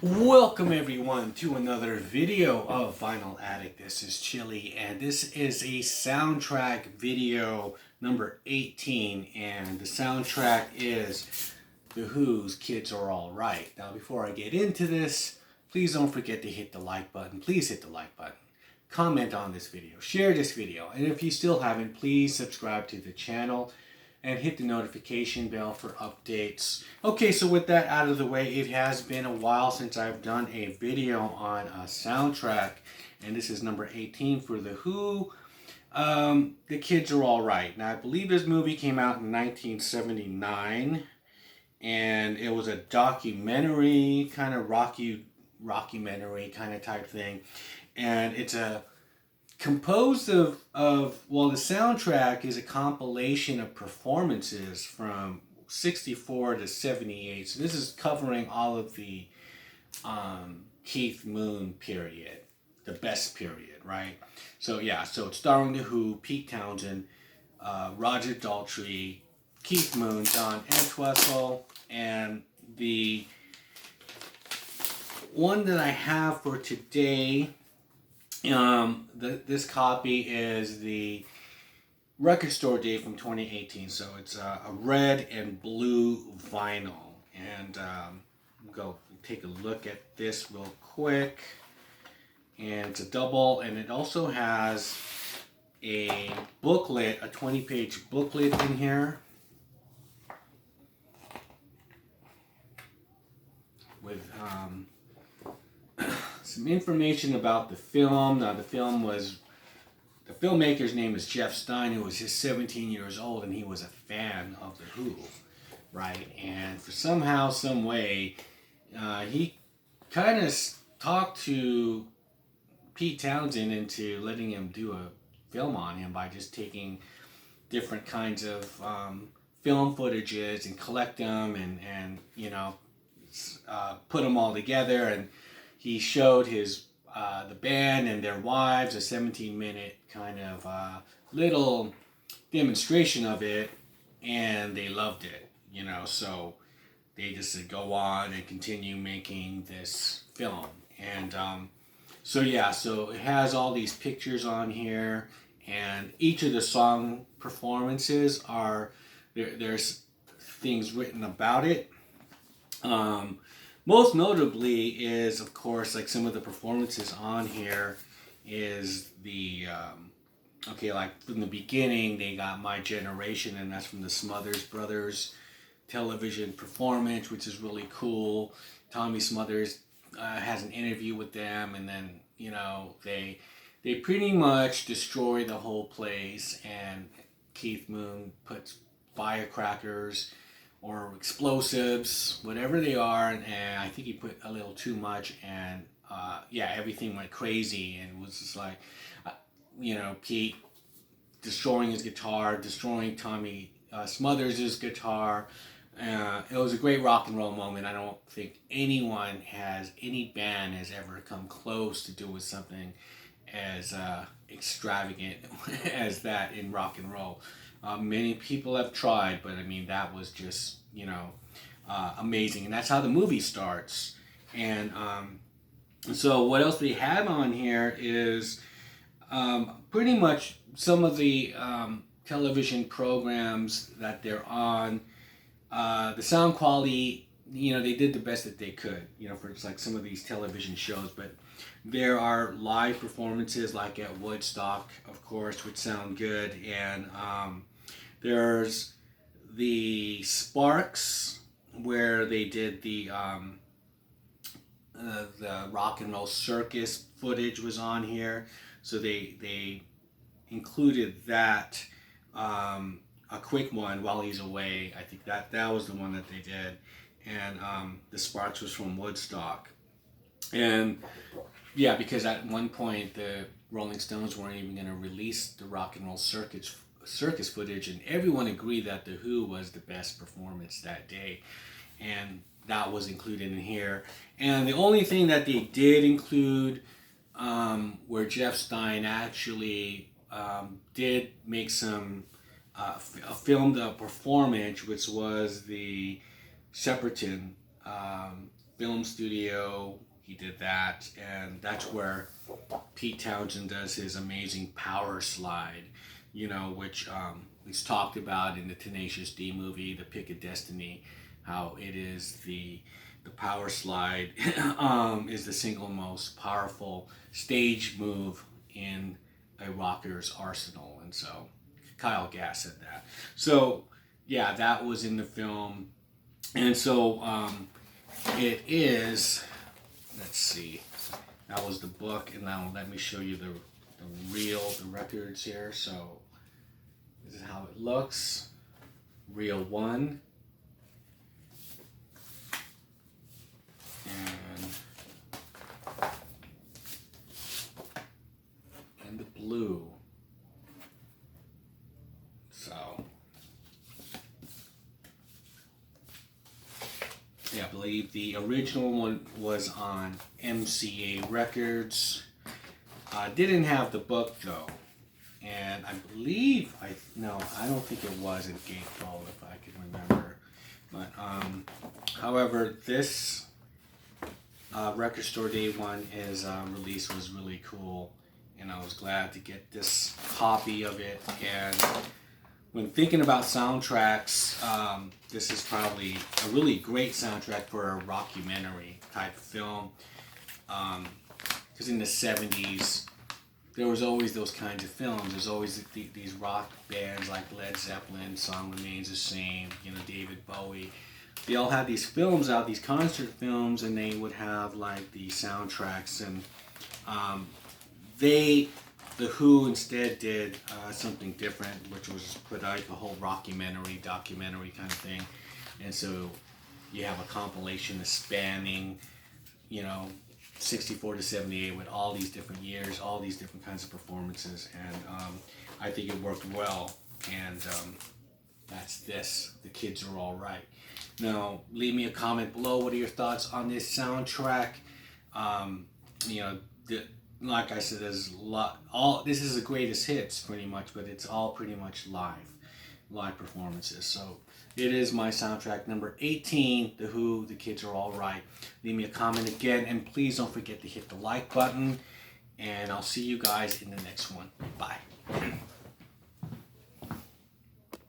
Welcome everyone to another video of Vinyl Addict. This is Chili and this is a soundtrack video number 18, and the soundtrack is The Who's Kids Are Alright. Now before I get into this, please don't forget to hit the like button. Please hit the like button. Comment on this video. Share this video. And if you still haven't, please subscribe to the channel and hit the notification bell for updates. Okay, so with that out of the way, it has been a while since I've done a video on a soundtrack, and this is number 18 for The Who. The Kids Are Alright. Now, I believe this movie came out in 1979, and it was a documentary, kind of rockumentary kind of type thing, and it's composed of the soundtrack is a compilation of performances from 64 to 78. So this is covering all of the Keith Moon period, the best period, right? So yeah, so it's starring The Who, Pete Townsend, Roger Daltrey, Keith Moon, Don Entwistle, and the one that I have for today, this copy is the record store date from 2018, so it's a red and blue vinyl. And go take a look at this real quick. And it's a double, and it also has a booklet, a 20-page booklet in here with some information about the film. Now, the filmmaker's name is Jeff Stein, who was just 17 years old, and he was a fan of The Who, right? And for somehow, some way, he kind of talked to Pete Townsend into letting him do a film on him by just taking different kinds of film footages and collect them and put them all together. And he showed his the band and their wives a 17-minute kind of little demonstration of it, and they loved it, so they just said go on and continue making this film. And so it has all these pictures on here, and each of the song performances are there's things written about it. Most notably is, of course, like some of the performances on here is the, like from the beginning, they got My Generation, and that's from the Smothers Brothers television performance, which is really cool. Tommy Smothers has an interview with them, and then, they pretty much destroy the whole place, and Keith Moon puts firecrackers or explosives, whatever they are, and I think he put a little too much, and everything went crazy, and it was just like, Pete destroying his guitar, destroying Tommy Smothers' guitar. It was a great rock and roll moment. I don't think any band has ever come close to doing something as extravagant as that in rock and roll. Many people have tried, but I mean, that was just, amazing. And that's how the movie starts. And so what else they have on here is pretty much some of the television programs that they're on. The sound quality, they did the best that they could, for like some of these television shows. But there are live performances like at Woodstock, of course, which sound good. And there's the Sparks, where they did the rock and roll circus footage was on here. So they included that, a quick one while he's away. I think that was the one that they did. And the Sparks was from Woodstock. And yeah, because at one point the Rolling Stones weren't even going to release the rock and roll circus footage, and everyone agreed that The Who was the best performance that day, and that was included in here. And the only thing that they did include, where Jeff Stein actually did make some filmed a performance, which was the Shepperton film studio. He did that, and that's where Pete Townsend does his amazing power slide, which he's talked about in the Tenacious D movie, The Pick of Destiny, how it is the power slide is the single most powerful stage move in a rocker's arsenal. And so Kyle Gass said that. So yeah, that was in the film. And so it is, let's see, that was the book, and now let me show you the records here. So this is how it looks. Reel 1. And the blue. So yeah, I believe the original one was on MCA Records. Didn't have the book though, and I believe I don't think it was in Gatefold, if I can remember. But however, this Record Store Day one is release was really cool, and I was glad to get this copy of it. And when thinking about soundtracks, this is probably a really great soundtrack for a rockumentary type film. Because in the 70s, there was always those kinds of films. There's always these rock bands like Led Zeppelin, Song Remains the Same, David Bowie. They all had these films out, these concert films, and they would have like the soundtracks. And The Who instead did something different, which was put out a whole rockumentary, documentary kind of thing. And so you have a compilation spanning, 64 to 78 with all these different years, all these different kinds of performances. And I think it worked well. And that's this. The Kids Are All Right. Now, leave me a comment below. What are your thoughts on this soundtrack? Like I said, there's a lot. This is the greatest hits, pretty much, but it's all pretty much live performances. So it is my soundtrack number 18. The Who, The Kids Are All Right. Leave me a comment again, and please don't forget to hit the like button. And I'll see you guys in the next one. Bye.